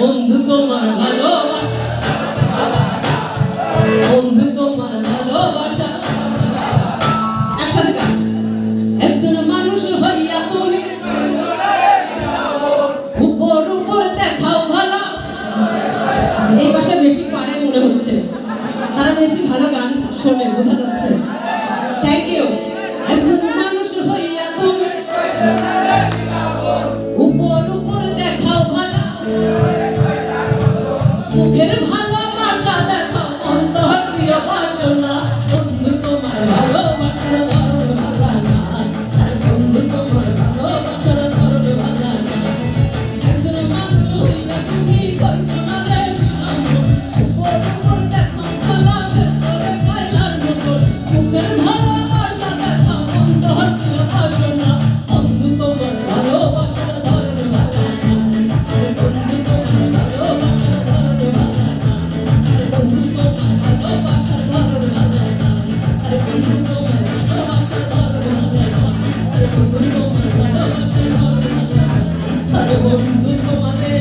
বন্ধু তোমার ভালোবাসা, বন্ধু তোমার ভালোবাসা। একসাথে গান। একজন মানুষ হইয়া তুমি উপর উপর দেখাও ভালো। এই ভাষা বেশি পারে মনে হচ্ছে, তারা বেশি ভালো গান শোনে, বোঝা যাচ্ছে। Thank you. একজন মানুষ হইয়া তুমি উপর উপর দেখাও ভালো, মুখের ভালোবাসা দেখাও অন্তর প্রিয় বাসনা। বন্ধু তোমার ভালোবাসার ধরন ভালো না, আর বন্ধু তোমার ভালোবাসার ধরন ভালো না। একজন মানুষ হইয়া তুমি করছো না রে বিলম্ব, উপর উপর দেখাও ভালো, ভেতরে কায়লার মতো। মুখের ভালোবাসা দেখাও অন্তর প্রিয় বাসনা। বন্ধু তোমার ভালোবাসার ধরন ভালো না, আর বন্ধু তোমার ভালোবাসার ধরন ভালো না। বন্ধু তোমার ভালোবাসার ধরন ভালো না, আর বন্ধু তোমার ভালোবাসার ধরন ভালো না, আর বন্ধু তোমার ভালোবাসার ধরন ভালো না, আর বন্ধু তোমারে